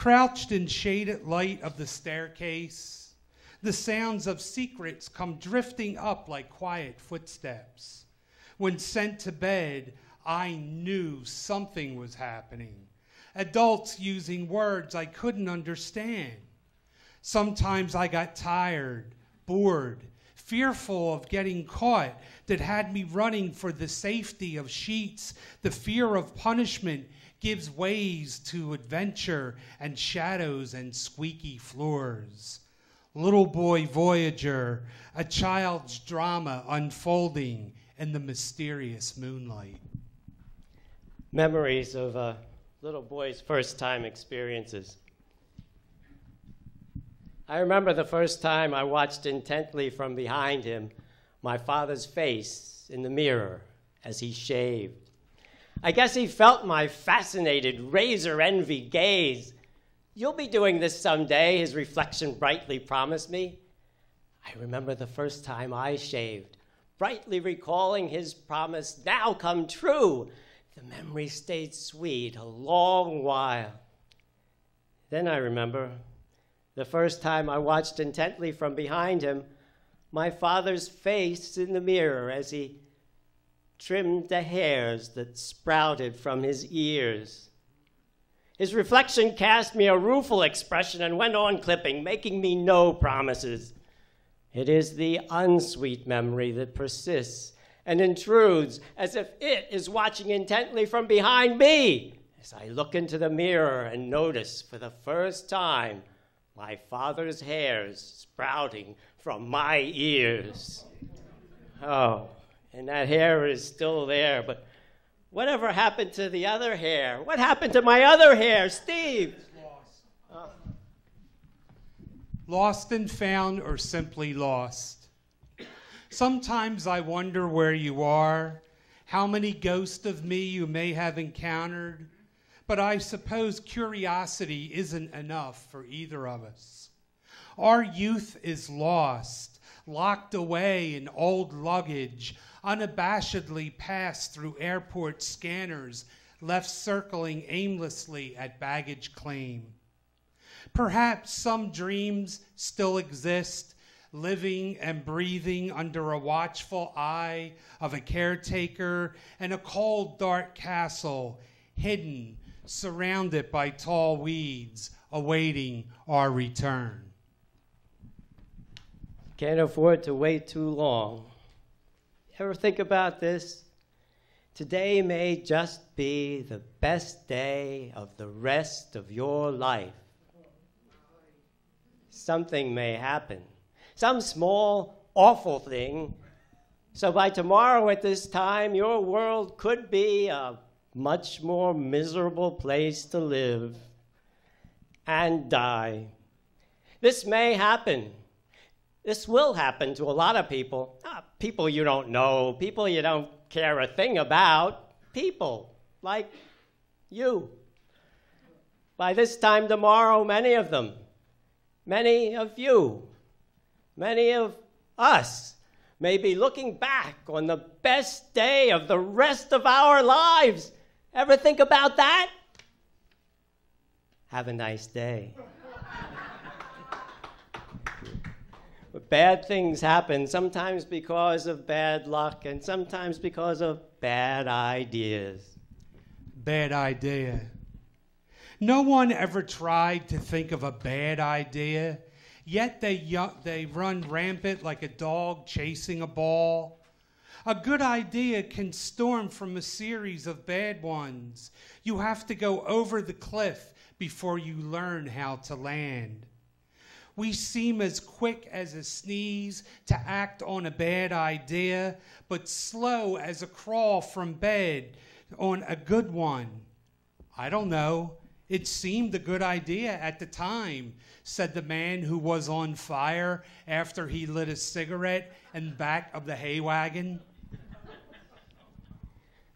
Crouched in shaded light of the staircase, the sounds of secrets come drifting up like quiet footsteps. When sent to bed, I knew something was happening. Adults using words I couldn't understand. Sometimes I got tired, bored, fearful of getting caught, that had me running for the safety of sheets. The fear of punishment gives ways to adventure and shadows and squeaky floors. Little boy voyager, a child's drama unfolding in the mysterious moonlight. Memories of a little boy's first-time experiences. I remember the first time I watched intently from behind him my father's face in the mirror as he shaved. I guess he felt my fascinated razor-envy gaze. "You'll be doing this someday," his reflection brightly promised me. I remember the first time I shaved, brightly recalling his promise now come true. The memory stayed sweet a long while. Then I remember the first time I watched intently from behind him my father's face in the mirror as he trimmed the hairs that sprouted from his ears. His reflection cast me a rueful expression and went on clipping, making me no promises. It is the unsweet memory that persists and intrudes as if it is watching intently from behind me as I look into the mirror and notice for the first time my father's hairs sprouting from my ears. Oh, and that hair is still there, but whatever happened to the other hair? What happened to my other hair, Steve? Lost and found, or simply lost. Sometimes I wonder where you are, how many ghosts of me you may have encountered, but I suppose curiosity isn't enough for either of us. Our youth is lost, locked away in old luggage, unabashedly passed through airport scanners, left circling aimlessly at baggage claim. Perhaps some dreams still exist, living and breathing under a watchful eye of a caretaker in a cold, dark castle, hidden, surrounded by tall weeds, awaiting our return. Can't afford to wait too long. Ever think about this? Today may just be the best day of the rest of your life. Something may happen, some small, awful thing. So by tomorrow at this time, your world could be a much more miserable place to live and die. This may happen. This will happen to a lot of people. People you don't know, people you don't care a thing about, people like you. By this time tomorrow, many of them, many of you, many of us may be looking back on the best day of the rest of our lives. Ever think about that? Have a nice day. But bad things happen, sometimes because of bad luck and sometimes because of bad ideas. Bad idea. No one ever tried to think of a bad idea, yet they run rampant like a dog chasing a ball. A good idea can storm from a series of bad ones. You have to go over the cliff before you learn how to land. We seem as quick as a sneeze to act on a bad idea, but slow as a crawl from bed on a good one. I don't know. It seemed a good idea at the time, said the man who was on fire after he lit a cigarette in the back of the hay wagon.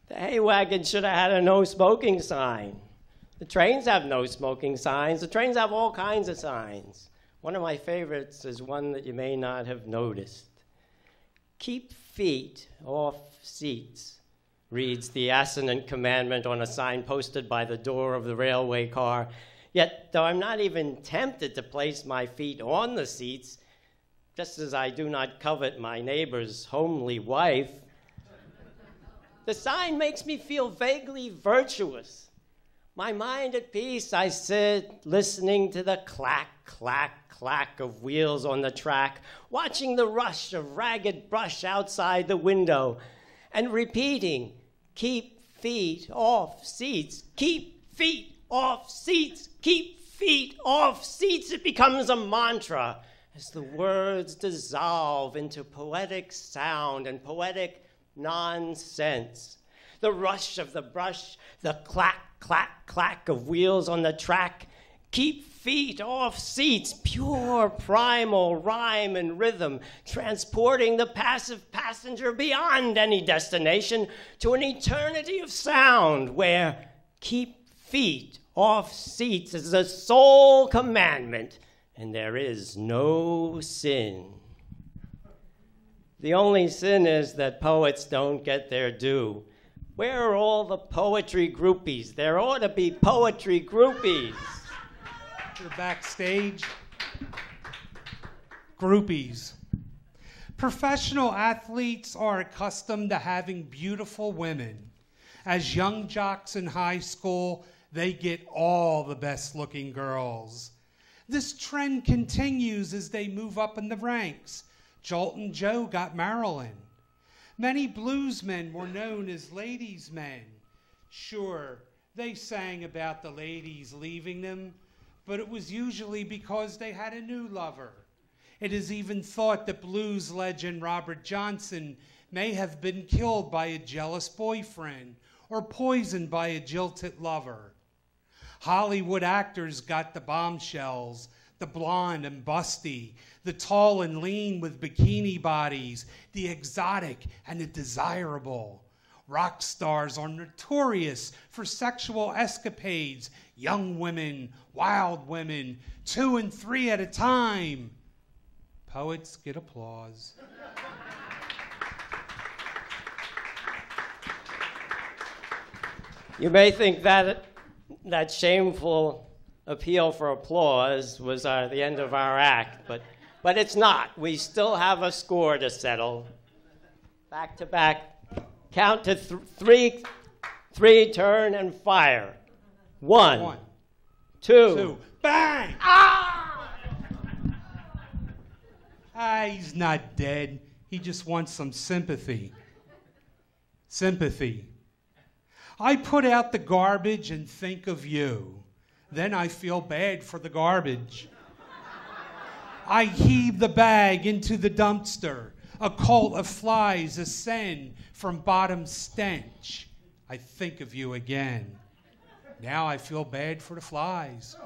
The hay wagon should have had a no smoking sign. The trains have no smoking signs. The trains have all kinds of signs. One of my favorites is one that you may not have noticed. Keep feet off seats, reads the assonant commandment on a sign posted by the door of the railway car. Yet, though I'm not even tempted to place my feet on the seats, just as I do not covet my neighbor's homely wife, the sign makes me feel vaguely virtuous. My mind at peace, I sit listening to the clack, clack, clack of wheels on the track, watching the rush of ragged brush outside the window, and repeating, keep feet off seats, keep feet off seats, keep feet off seats. It becomes a mantra as the words dissolve into poetic sound and poetic nonsense. The rush of the brush, the clack, clack, clack of wheels on the track, keep feet off seats, pure primal rhyme and rhythm, transporting the passive passenger beyond any destination to an eternity of sound where keep feet off seats is the sole commandment and there is no sin. The only sin is that poets don't get their due. Where are all the poetry groupies? There ought to be poetry groupies. They're backstage. Groupies. Professional athletes are accustomed to having beautiful women. As young jocks in high school, they get all the best-looking girls. This trend continues as they move up in the ranks. Joltin' Joe got Marilyn. Many bluesmen were known as ladies' men. Sure, they sang about the ladies leaving them, but it was usually because they had a new lover. It is even thought that blues legend Robert Johnson may have been killed by a jealous boyfriend or poisoned by a jilted lover. Hollywood actors got the bombshells, the blonde and busty, the tall and lean with bikini bodies, the exotic and the desirable. Rock stars are notorious for sexual escapades, young women, wild women, 2 and 3 at a time. Poets get applause. You may think that shameful appeal for applause was the end of our act, but it's not. We still have a score to settle. Back to back. Count to three, turn, and fire. One, two. Bang! Ah! He's not dead. He just wants some sympathy. Sympathy. I put out the garbage and think of you. Then I feel bad for the garbage. I heave the bag into the dumpster. A cult of flies ascend from bottom stench. I think of you again. Now I feel bad for the flies.